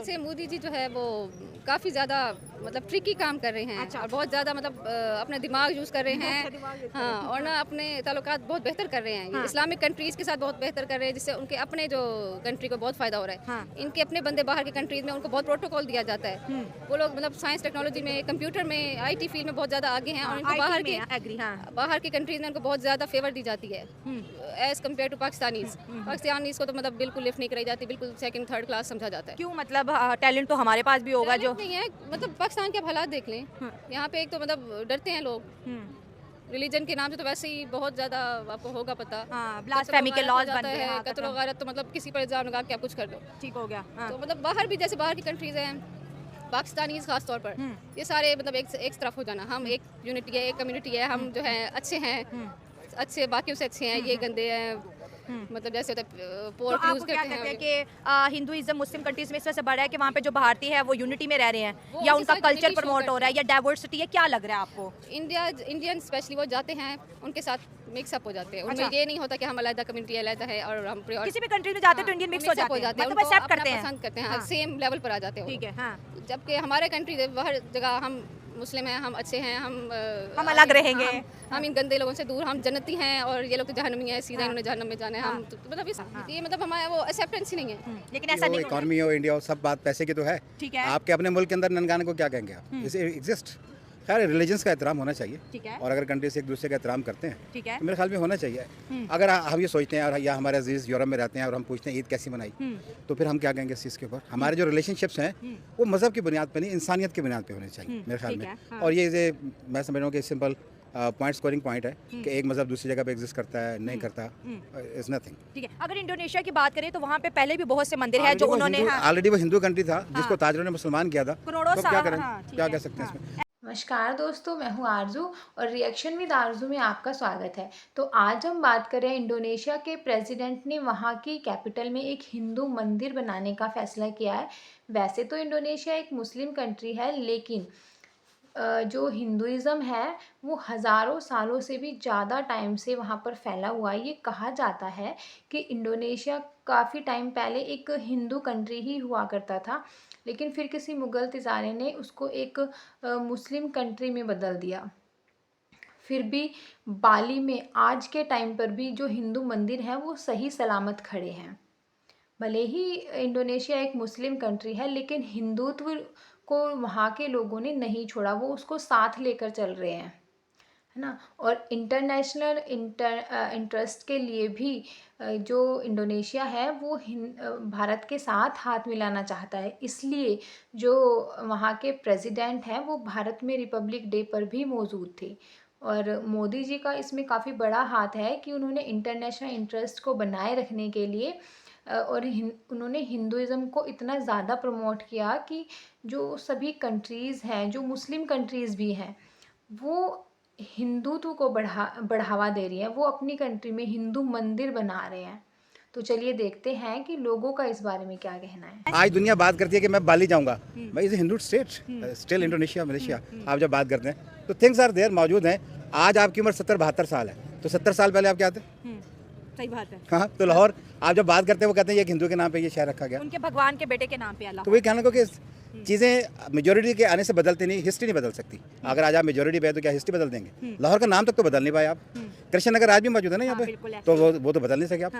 से मोदी जी जो है वो काफ़ी ज़्यादा मतलब ट्रिकी काम कर रहे हैं। अच्छा। और बहुत ज़्यादा मतलब अपना दिमाग यूज़ कर रहे हैं। हाँ, और ना अपने ताल्लुकात बहुत बेहतर कर रहे हैं। हाँ। इस्लामिक कंट्रीज़ के साथ बहुत बेहतर कर रहे हैं, जिससे उनके अपने जो कंट्री को बहुत फ़ायदा हो रहा है। हाँ। इनके अपने बंदे बाहर के कंट्रीज़ में उनको बहुत प्रोटोकॉल दिया जाता है। वो लोग मतलब साइंस टेक्नोलॉजी में, कंप्यूटर में, IT फील्ड में बहुत ज़्यादा आगे हैं। और इनको बाहर की कंट्रीज़ में उनको बहुत ज़्यादा फेवर दी जाती है एज़ कम्पेयर टू पाकिस्तानीज़ को तो मतलब बिल्कुल लिफ्ट नहीं कराई जाती, बिल्कुल सेकंड थर्ड क्लास समझा जाता है। क्यों, मतलब टैलेंट तो हमारे पास भी होगा जो। टैलेंट नहीं है, मतलब पाकिस्तान के आप हालात देख लें। यहाँ पे एक तो मतलब डरते हैं लोग रिलीजन के नाम से, तो वैसे ही बहुत ज़्यादा आपको होगा पता। ब्लास्फेमी के लॉज बन गए हैं। कत्ल गारत तो मतलब किसी पर इल्ज़ाम लगा के आप कुछ कर दो। ठीक हो गया। तो मतलब बाहर भी, जैसे बाहर की कंट्रीज़ हैं, पाकिस्तानी खास तौर पर, ये सारे मतलब एक तरफ हो जाना। हम एक यूनिटी है, एक कम्युनिटी है, हम जो है अच्छे हैं, अच्छे बाकियों से अच्छे हैं, ये गंदे हैं। मतलब जैसे होता है तो पोर्क आप यूज़ क्या करते कहते हैं हैं। कि हिंदुइज्म मुस्लिम कंट्रीज में इस वजह से बढ़ रहा है कि वहाँ पे जो भारतीय है वो यूनिटी में रह रहे हैं, वो या उनके उनका साथ कल्चर unity show प्रमोट हो रहा है, या डाइवर्सिटी है, क्या लग रहा है आपको? इंडियन स्पेशली वो जाते हैं, उनके साथ मिक्सअप हो जाते हैं। उनमें अच्छा। ये नहीं होता कि हम अलग कम्युनिटी अलग है और हम किसी भी कंट्री में जाते हैं तो इंडियन मिक्स हो जाते हैं, मतलब उनको एक्सेप्ट अपना करते हैं। पसंद करते हैं, हाँ। सेम लेवल पर आ जाते हैं वो ठीक है। हाँ। लोग। जबकि हमारे कंट्री हर जगह हम मुस्लिम हैं, हम अच्छे हैं, हम अलग रहेंगे। हम इन गंदे लोगों से दूर, हम जन्नती हैं, और ये लोग तो जहन्नमी है, सीधा हाँ। इन्होंने जहन्नम में जाना है। हम तो मतलब ये मतलब हमारा वो एक्सेप्टेंस ही नहीं है। लेकिन ऐसा वो नहीं इकॉनमी हो, इंडिया हो, सब बात पैसे की तो है। ठीक है। आपके अपने मुल्क के अंदर ननकाने को क्या कहेंगे आप? इसे एग्जिस्ट। खैर, रिलीजन्स का एहतराम होना चाहिए। ठीक है। और अगर कंट्रीज एक दूसरे का एहतराम करते हैं ठीक है। तो मेरे ख्याल में होना चाहिए। अगर हम ये सोचते हैं और या हमारे अजीज यूरोप में रहते हैं और हम पूछते हैं ईद कैसी मनाई, तो फिर हम क्या कहेंगे इस चीज़ के ऊपर? हमारे जो रिलेशनशिप्स हैं वो मज़हब की बुनियाद पर नहीं, इंसानियत की बुनियाद पर होने चाहिए मेरे ख्याल ठीक में। है। हाँ। और ये मैं समझ रहा हूँ कि सिंपल पॉइंट स्कोरिंग पॉइंट है कि एक मज़हब दूसरी जगह पे एग्जिस्ट करता है, नहीं करता, इज़ नथिंग। ठीक है। अगर इंडोनेशिया की बात करें तो वहाँ पे पहले भी बहुत से मंदिर है जो उन्होंने ऑलरेडी वो हिंदू कंट्री था जिसको ताजरों ने मुसलमान किया था, करोड़ों तो क्या साल। करें, हाँ, ठीक क्या है। कह सकते हैं इसमें? नमस्कार दोस्तों, मैं हूँ आरजू और रिएक्शन विद आरजू में आपका स्वागत है। तो आज हम बात करें इंडोनेशिया के प्रेसिडेंट ने वहाँ की कैपिटल में एक हिंदू मंदिर बनाने का फैसला किया है। वैसे तो इंडोनेशिया एक मुस्लिम कंट्री है, लेकिन जो हिंदुइज़्म है वो हज़ारों सालों से भी ज़्यादा टाइम से वहाँ पर फैला हुआ है। ये कहा जाता है कि इंडोनेशिया काफ़ी टाइम पहले एक हिंदू कंट्री ही हुआ करता था, लेकिन फिर किसी मुग़ल तिज़ारे ने उसको एक मुस्लिम कंट्री में बदल दिया। फिर भी बाली में आज के टाइम पर भी जो हिंदू मंदिर हैं वो सही सलामत खड़े हैं। भले ही इंडोनेशिया एक मुस्लिम कंट्री है, लेकिन हिंदुत्व को वहाँ के लोगों ने नहीं छोड़ा, वो उसको साथ लेकर चल रहे हैं, है ना। और इंटरनेशनल इंटरेस्ट के लिए भी जो इंडोनेशिया है वो भारत के साथ हाथ मिलाना चाहता है। इसलिए जो वहाँ के प्रेसिडेंट हैं वो भारत में रिपब्लिक डे पर भी मौजूद थे। और मोदी जी का इसमें काफ़ी बड़ा हाथ है कि उन्होंने इंटरनेशनल इंटरेस्ट को बनाए रखने के लिए और उन्होंने हिंदुइज़्म को इतना ज़्यादा प्रमोट किया कि जो सभी कंट्रीज़ हैं, जो मुस्लिम कंट्रीज़ भी हैं, वो हिंदुत्व को बढ़ावा दे रही हैं। वो अपनी कंट्री में हिंदू मंदिर बना रहे हैं। तो चलिए देखते हैं कि लोगों का इस बारे में क्या कहना है। आज दुनिया बात करती है कि मैं बाली जाऊंगा, भाई is Hindu state, still Indonesia, Malaysia. आप जब बात करते हैं तो थिंग्स आर देयर, मौजूद हैं। आज आपकी उम्र 70-72 साल है, तो 70 साल पहले आप क्या थे? सही बात है। हाँ, तो लाहौर आप जब बात करते हैं वो कहते हैं ये एक हिंदू के नाम पे ये शहर रखा गया। उनके भगवान के बेटे के नाम पे अल्लाह। तो वही कहना को कि चीज़ें मेजोरिटी के आने से बदलती नहीं, हिस्ट्री नहीं बदल सकती। अगर आज आप मेजोरिटी पे है तो क्या हिस्ट्री बदल देंगे? लाहौर का नाम तक तो बदल नहीं पाए आप। कृष्ण नगर आज भी मौजूद है ना यहाँ पे, तो वो तो बदल नहीं सके आप।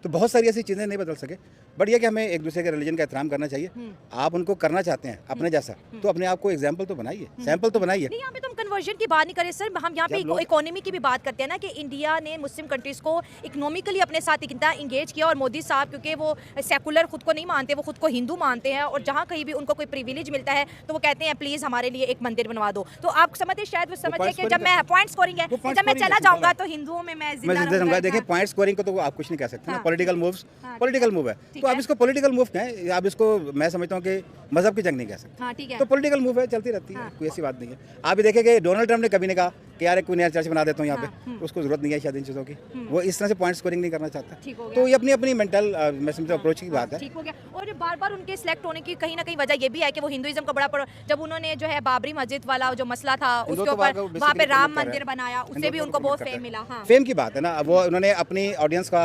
तो बहुत सारी ऐसी चीज़ें नहीं बदल सके। बट ये कि हमें एक दूसरे के रिलीजन का एहतराम करना चाहिए। आप उनको करना चाहते हैं अपने जैसा, तो अपने आप को एग्जाम्पल तो बनाइए, सैंपल तो बनाइए। नहीं, यहाँ पे तो हम कन्वर्जन की बात नहीं करें सर, हम यहाँ पे इकोनॉमी की भी बात करते हैं ना, कि इंडिया ने मुस्लिम कंट्रीज को इकोनॉमिकली अपने साथ कितना इंगेज किया। और मोदी साहब क्योंकि वो सेकुलर खुद को नहीं मानते, वो खुद को हिंदू मानते हैं, और जहाँ कहीं भी उनको कोई प्रिविलेज मिलता है तो वो कहते हैं प्लीज हमारे लिए एक मंदिर बनवा दो। तो आप समझते शायद वो समझते कि जब मैं पॉइंट स्कोरिंग है, जब मैं चला जाऊंगा तो हिंदुओं में मैं जिंदा रहूंगा। देखिए, पॉइंट स्कोरिंग को तो आप कुछ नहीं कह सकते ना, पॉलिटिकल मूव्स पॉलिटिकल मूव है, तो आप इसको पॉलिटिकल मूव कहें। आप इसको, मैं समझता हूँ कि मजहब की जंग नहीं कह सकते। हाँ, ठीक है। तो पॉलिटिकल मूव है, चलती रहती है, कोई ऐसी बात नहीं है। आप भी देखें कि डोनाल्ड ट्रंप ने कभी नहीं कहा कि यार एक कोई नया चर्च बना देता हूँ यहाँ पे, उसको जरूरत नहीं है शायद इन चीज़ों की। वो इस तरह से पॉइंट स्कोरिंग नहीं करना चाहता। तो ये अपनी अपनी मेंटल, मैं समझता हूँ, अप्रोच की बात है। ठीक हो गया। और बार बार उनके सिलेक्ट होने की कहीं ना कहीं वजह ये भी है कि वो हिंदुइज्म का बड़ा जब उन्होंने जो है बाबरी मस्जिद वाला जो मसला था उसके ऊपर वहाँ पे राम मंदिर बनाया, उससे भी उनको बहुत फेम मिला। हाँ, फेम की बात है ना। वो उन्होंने अपनी ऑडियंस का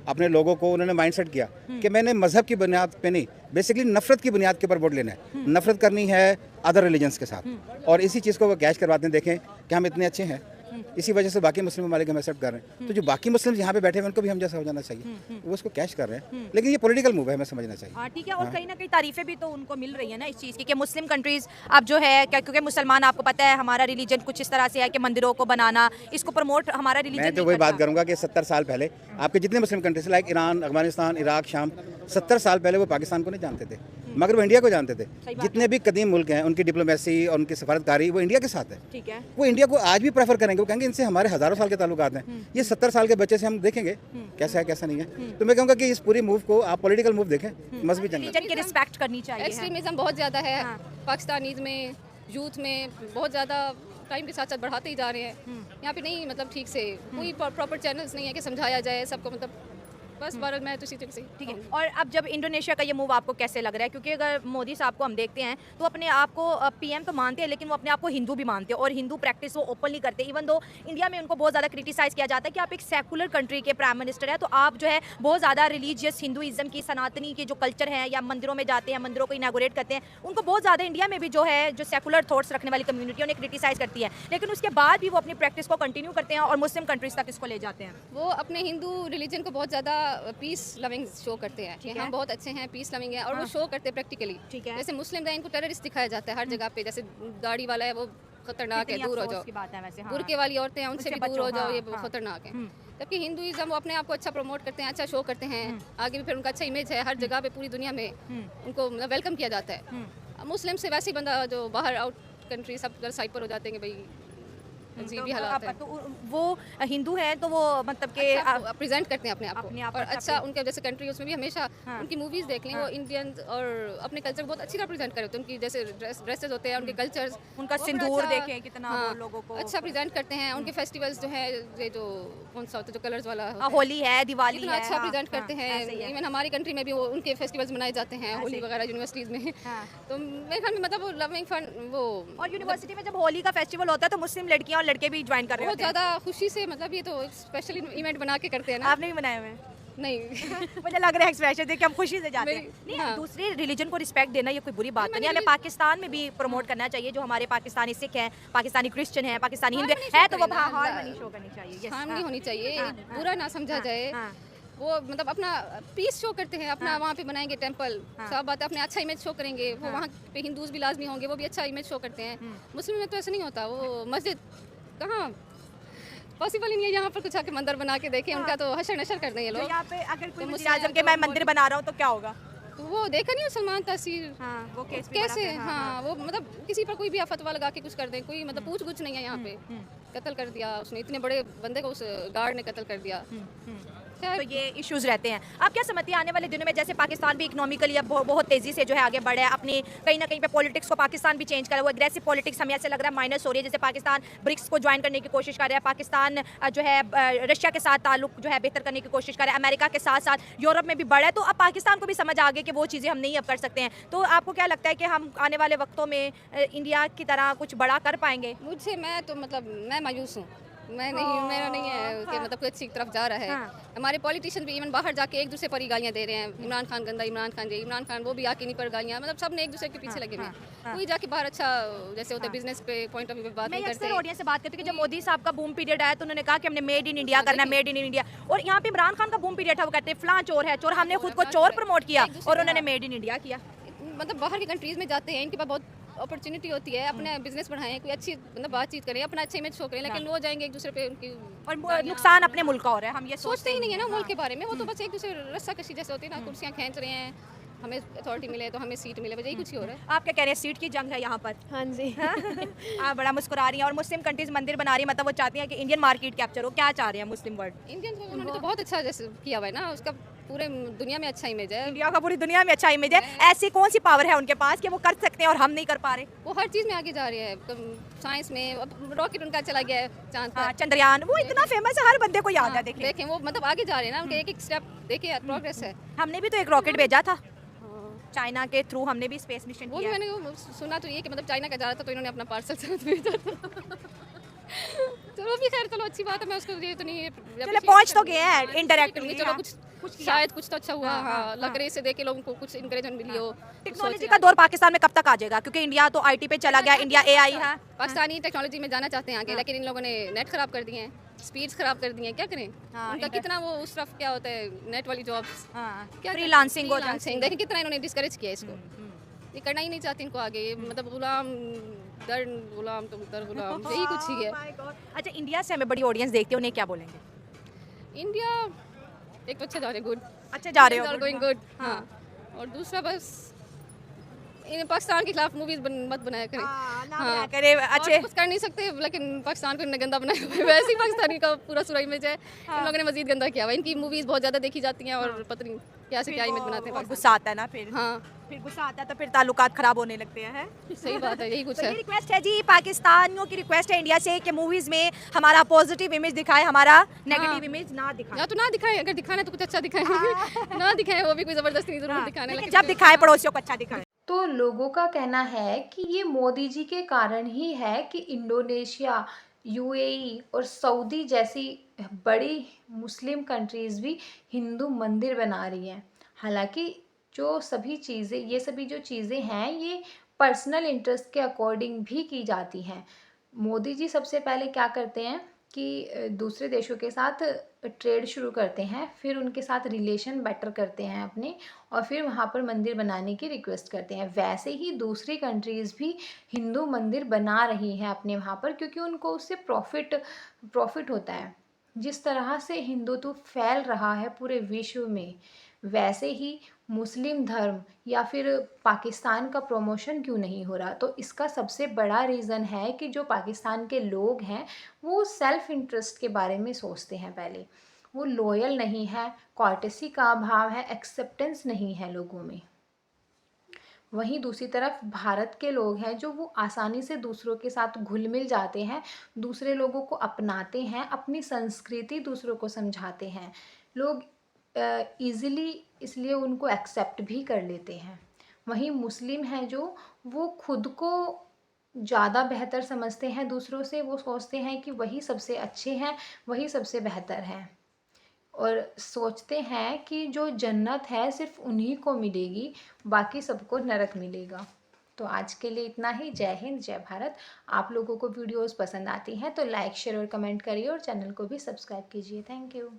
अपने लोगों को उन्होंने माइंडसेट किया कि मैंने मजहब की बुनियाद पे नहीं, बेसिकली नफरत की बुनियाद के ऊपर वोट लेना है, नफरत करनी है अदर रिलीजन्स के साथ, और इसी चीज़ को वो कैच करवाते हैं। देखें कि हम इतने अच्छे हैं, इसी वजह से बाकी मुस्लिम ममालिक हम एक्सेप्ट कर रहे हैं। तो जो बाकी मुस्लिम यहाँ पे बैठे हैं उनको भी हम जैसा हो जाना चाहिए, वो उसको कैच कर रहे हैं। लेकिन ये पॉलिटिकल मूव है, हमें समझना चाहिए। ठीक है, और कहीं ना कहीं तारीफें भी तो उनको मिल रही है ना इस चीज़ की कि मुस्लिम कंट्रीज अब जो है क्योंकि मुसलमान, आपको पता है हमारा रिलीजन कुछ इस तरह से है कि मंदिरों को बनाना, इसको प्रमोट हमारा रिलीजन मैं तो वही बात करूंगा कि 70 साल पहले आपके जितने Muslim countries like Iran, Afghanistan, Iraq, शाम, 70 साल पहले वो पाकिस्तान को नहीं जानते थे, मगर वो इंडिया को जानते थे। जितने भी कदीम मुल्क हैं उनकी डिप्लोमेसी और उनकी सफारतकारी वो इंडिया के साथ है। ठीक है, वो इंडिया को आज भी प्रेफर करेंगे, वो कहेंगे इनसे हमारे हज़ारों साल के ताल्लुकात हैं। ये 70 साल के बच्चे से हम देखेंगे कैसा है कैसा नहीं है। तो मैं कहूँगा कि इस पूरी मूव को आप पॉलिटिकल मूव देखें, मजहबी जंग रिलीजन की रिस्पेक्ट करनी चाहिए। एक्सट्रीमिज्म बहुत ज़्यादा है पाकिस्तानीज़ में, यूथ में बहुत ज़्यादा टाइम के साथ साथ बढ़ाते ही जा रहे हैं। यहाँ पे नहीं मतलब ठीक से कोई प्रॉपर चैनल्स नहीं है कि समझाया जाए सबको, मतलब बस भारत में तो इसी तरीके से। ठीक है, और अब जब इंडोनेशिया का ये मूव आपको कैसे लग रहा है? क्योंकि अगर मोदी साहब को हम देखते हैं तो अपने आप को पीएम तो मानते हैं, लेकिन वो अपने आप को हिंदू भी मानते हैं और हिंदू प्रैक्टिस वो ओपनली करते हैं। इवन दो इंडिया में उनको बहुत ज़्यादा क्रिटिसाइज़ किया जाता है कि आप एक सेकुलर कंट्री के प्राइम मिनिस्टर है, तो आप जो है बहुत ज़्यादा रिलीजियस हिंदुइज्म की, सनातनी के जो कल्चर है, या मंदिरों में जाते हैं, मंदिरों को इनागोरेट करते हैं, उनको बहुत ज़्यादा इंडिया में भी जो है जो सेकुलर थॉट्स रखने वाली कम्युनिटी उन्हें क्रिटिसाइज़ करती है, लेकिन उसके बाद भी वो अपनी प्रैक्टिस को कंटिन्यू करते हैं और मुस्लिम कंट्रीज़ तक इसको ले जाते हैं। वो अपने हिंदू रिलीजन को बहुत ज़्यादा पीस लविंग शो करते हैं कि हम बहुत अच्छे हैं, पीस लविंग है, और वो शो करते हैं प्रैक्टिकली। ठीक है, जैसे मुस्लिम है इनको टेररिस्ट दिखाया जाता है हर जगह पे, जैसे दाढ़ी वाला है वो खतरनाक है, दूर हो जाओ। बुर्के वाली औरतें हैं उनसे भी दूर हो जाओ, ये खतरनाक है। जबकि हिंदुइज्म वो अपने आप को अच्छा प्रमोट करते हैं, अच्छा शो करते हैं, आगे भी फिर उनका अच्छा इमेज है हर जगह पे, पूरी दुनिया में उनको मतलब वेलकम किया जाता है। मुस्लिम से वैसे ही बंदा जो बाहर आउट कंट्री सब साइड पर हो जाते हैं कि भाई अजीब ही हालात है। तो वो हिंदू है तो वो मतलब के अच्छा प्रेजेंट करते हैं अपने आप को, और अच्छा उनके जैसे कंट्री उसमें भी हमेशा उनकी मूवीज देख लें, वो इंडियन और अपने कल्चर बहुत अच्छी रिप्रेजेंट करे होते हैं। उनकी जैसे ड्रेसेस होते हैं, उनके कल्चर्स, उनका सिंदूर देखें कितना लोगों को अच्छा प्रेजेंट करते हैं। उनके फेस्टिवल्स जो है, ये जो कौन सा होता है जो कलर्स वाला होली है, दिवाली है, अच्छा प्रेजेंट करते हैं। इवन हमारी कंट्री में भी वो उनके फेस्टिवल्स मनाए जाते हैं, होली वगैरह यूनिवर्सिटीज में। तो मेरे ख्याल में मतलब वो लविंग फन वो, और यूनिवर्सिटी में जब होली का फेस्टिवल होता है तो मुस्लिम लड़कियां और लड़के भी ज्वाइन कर रहे बहुत ज़्यादा खुशी से, मतलब ये तो स्पेशल इवेंट बना के करते हैं ना। आपने भी बनाए हुए? नहीं मुझे लग रहा है एक्सप्रेशन देख के हम खुशी से जाते हैं। नहीं, दूसरे रिलीजन को रिस्पेक्ट देना ये कोई बुरी बात नहीं है, हमें पाकिस्तान में भी प्रमोट करना चाहिए। जो हमारे पाकिस्तानी सिख हैं, पाकिस्तानी क्रिश्चियन हैं, पाकिस्तानी हिंदू है, तो वो हार्मनी शो करनी चाहिए, हार्मनी होनी चाहिए, बुरा ना समझा जाए। वो मतलब अपना पीस शो करते हैं, अपना वहाँ पे बनाएंगे टेंपल, सब बात है, अपने अच्छा इमेज शो करेंगे। वो वहाँ पे हिंदूज भी लाजमी होंगे, वो भी अच्छा इमेज शो करते हैं। मुस्लिम में तो ऐसा नहीं होता। वो मस्जिद कहाँ पॉसिबल ही नहीं है, यहाँ पर कुछ आके मंदिर बना के देखें, उनका तो हशर नशर कर देंगे लोग। यहाँ पे अगर कोई वज़ीर आज़म के मैं मंदिर बना रहा हूँ तो क्या होगा? तो वो देखा नहीं सलमान तासीर, वो कैसे वो मतलब किसी पर कोई भी फतवा लगा के कुछ कर दें, कोई मतलब पूछ कुछ नहीं है यहाँ पे। कत्ल कर दिया उसने, इतने बड़े बंदे को उस गार्ड ने कत्ल कर दिया। तो ये इश्यूज रहते हैं। आप क्या समझती हैं आने वाले दिनों में, जैसे पाकिस्तान भी इकोनॉमिकली अब बहुत तेज़ी से जो है आगे बढ़ा है, अपनी कहीं ना कहीं पे पॉलिटिक्स को पाकिस्तान भी चेंज कर रहा है, वो एग्रेसिव पॉलिटिक्स हमें ऐसे लग रहा है माइनस हो रही है। जैसे पाकिस्तान ब्रिक्स को ज्वाइन करने की कोशिश कर रहा है, पाकिस्तान जो है रशिया के साथ ताल्लुक जो है बेहतर करने की कोशिश कर रहा है, अमेरिका के साथ साथ यूरोप में भी बढ़ा है। तो अब पाकिस्तान को भी समझ आ गया कि वो चीज़ें हम नहीं अब कर सकते हैं। तो आपको क्या लगता है कि हम आने वाले वक्तों में इंडिया की तरह कुछ बड़ा कर पाएंगे? मुझे मैं तो मतलब मैं मायूस हूँ, मैं नहीं, मेरा नहीं है कि मतलब कोई अच्छी तरफ जा रहा है। हमारे पॉलिटिशियन भी इवन बाहर जाके एक दूसरे पर ही गालियाँ दे रहे हैं, इमरान खान गंदा, इमरान खान जी, इमरान खान वो भी आके नहीं पर गालियाँ, मतलब सब ने एक दूसरे के पीछे लगे हुए हैं। कोई जाके बाहर अच्छा जैसे होता है बिजनेस पे पॉइंट ऑफ व्यू पे बात नहीं करते। मैं ऑडियंस से बात करती हूँ कि जब मोदी साहब का बूम पीरियड आया तो उन्होंने कहा कि हमने मेड इन इंडिया करना है, मेड इन इंडिया। और यहाँ पे इमरान खान का बूम पीरियड था, वो कहते हैं फलां चोर है चोर, हमने खुद को चोर प्रमोट किया और उन्होंने मेड इन इंडिया किया। मतलब बाहर की कंट्रीज में जाते हैं, इनके पास बहुत अपॉर्चुनिटी होती है, अपने बिजनेस बढ़ाएं, कोई अच्छी मतलब बातचीत करें, अपना अच्छा इमेज शो करें, लेकिन वो जाएंगे एक दूसरे पे उनकी और नुकसान अपने मुल्क का हो रहा है। हम ये सोचते ही नहीं है ना मुल्क के बारे में। वो तो बस एक दूसरे रस्सा कशी जैसे होती है ना, कुर्सियाँ खींच रहे हैं, हमें अथॉरिटी मिले तो हमें सीट मिले, यही कुछ ही हो रहा है। आप क्या कह रहे हैं, सीट की जंग है यहाँ पर? हाँ जी। आप बड़ा मुस्कुरा रही हैं। और मुस्लिम कंट्रीज मंदिर बना रही है, मतलब वो चाहती हैं कि इंडियन मार्केट कैप्चर हो। क्या चाह रहे हैं मुस्लिम वर्ल्ड? इंडियन उन्होंने तो बहुत अच्छा जैसे किया हुआ है ना, उसका पूरे दुनिया में अच्छा इमेज है, इंडिया का पूरी दुनिया में अच्छा इमेज है। ऐसी कौन सी पावर है उनके पास कि वो कर सकते हैं और हम नहीं कर पा रहे? वो हर चीज़ में आगे जा रही है, साइंस में रॉकेट उनका चला गया है चांद पर, चंद्रयान, वो इतना फेमस है, हर बंदे को याद है। देखें वो मतलब आगे जा रहे हैं ना, उनके एक एक स्टेप देखिए प्रोग्रेस है। हमने भी तो एक रॉकेट भेजा था चाइना के थ्रू, हमने भी स्पेस मिशन किया। मैंने सुना तो ये कि मतलब चाइना का जा रहा था तो इन्होंने अपना पार्सल साथ भेजा था। चलो भी खैर, चलो अच्छी बात है, मैं उसको ये तो नहीं, चलो पहुंच तो गए हैं इनडायरेक्टली। चलो कुछ कुछ किया। शायद कुछ तो अच्छा हुआ। हाँ, लकड़ी से देख के लोगों को कुछ इंकरेजमेंट मिली हो। टेक्नोलॉजी का दौर पाकिस्तान में कब तक आ जाएगा, क्योंकि इंडिया तो आईटी पे चला गया, इंडिया एआई है। पाकिस्तानी टेक्नोलॉजी में जाना चाहते हैं आगे, लेकिन इन लोगों ने नेट खराब कर दिए हैं, स्पीड्स खराब कर दी हैं, क्या करें। उनका कितना वो उस तरफ क्या होता है, नेट वाली जॉब्स, क्या फ्रीलांसिंग हो फ्रीलांसिंग, देखिए कितना इन्होंने डिस्करेज किया इसको। ये करना ही नहीं चाहते इनको आगे, मतलब गुलाम दर गुलाम तो दर गुलाम, यही कुछ ही है। अच्छा, इंडिया से हमें बड़ी ऑडियंस देखती है, उन्हें क्या बोलेंगे? इंडिया एक तो अच्छा जा रहे गुड, अच्छा जा रहे हो, गोइंग गुड। हाँ, और दूसरा बस इन पाकिस्तान के खिलाफ मूवीज मत बनाया करें। हाँ करे अच्छे। कुछ कर नहीं सकते, लेकिन पाकिस्तान को इन्होंने गंदा बनाया हुआ है। वैसे ही पाकिस्तानी का पूरा सुरा इमेज है, इन लोगों ने मजीद गंदा किया हुआ है। इनकी मूवीज बहुत ज़्यादा देखी जाती हैं और पता नहीं क्या से क्या इमेज बनाते हैं। गुस्सा आता है ना फिर। हाँ, फिर गुस्सा आता है तो फिर ताल्लुकात खराब होने लगते हैं। सही बात है, यही कुछ तो है। ये रिक्वेस्ट है जी, पाकिस्तानियों की रिक्वेस्ट है इंडिया से कि मूवीज में हमारा पॉजिटिव इमेज दिखाए, हमारा नेगेटिव इमेज ना दिखाए। या तो ना दिखाएं, अगर दिखाना है तो कुछ अच्छा दिखाएं। ना दिखाएं, वो भी कोई जबरदस्ती नहीं जरूर दिखाने, लेकिन लेकिन जब दिखाए पड़ोसियों को अच्छा दिखाए। तो लोगों का कहना है कि ये मोदी जी के कारण ही है कि इंडोनेशिया, यूएई और सऊदी जैसी बड़ी मुस्लिम कंट्रीज़ भी हिंदू मंदिर बना रही हैं। हालांकि जो सभी चीज़ें, ये सभी जो चीज़ें हैं, ये पर्सनल इंटरेस्ट के अकॉर्डिंग भी की जाती हैं। मोदी जी सबसे पहले क्या करते हैं कि दूसरे देशों के साथ ट्रेड शुरू करते हैं, फिर उनके साथ रिलेशन बेटर करते हैं अपने, और फिर वहाँ पर मंदिर बनाने की रिक्वेस्ट करते हैं। वैसे ही दूसरी कंट्रीज़ भी हिंदू मंदिर बना रही हैं अपने वहाँ पर, क्योंकि उनको उससे प्रॉफिट होता है। जिस तरह से हिंदुत्व फैल रहा है पूरे विश्व में, वैसे ही मुस्लिम धर्म या फिर पाकिस्तान का प्रमोशन क्यों नहीं हो रहा। तो इसका सबसे बड़ा रीज़न है कि जो पाकिस्तान के लोग हैं वो सेल्फ इंटरेस्ट के बारे में सोचते हैं पहले, वो लॉयल नहीं है, कॉर्टेसी का अभाव है, एक्सेप्टेंस नहीं है लोगों में। वहीं दूसरी तरफ भारत के लोग हैं जो वो आसानी से दूसरों के साथ घुल मिल जाते हैं, दूसरे लोगों को अपनाते हैं, अपनी संस्कृति दूसरों को समझाते हैं। लोग ईज़िली इसलिए उनको एक्सेप्ट भी कर लेते हैं। वहीं मुस्लिम हैं जो, वो खुद को ज़्यादा बेहतर समझते हैं दूसरों से, वो सोचते हैं कि वही सबसे अच्छे हैं, वही सबसे बेहतर हैं, और सोचते हैं कि जो जन्नत है सिर्फ उन्हीं को मिलेगी, बाकी सबको नरक मिलेगा। तो आज के लिए इतना ही। जय हिंद, जय भारत। आप लोगों को वीडियोस पसंद आती हैं तो लाइक, शेयर और कमेंट करिए, और चैनल को भी सब्सक्राइब कीजिए। Thank you.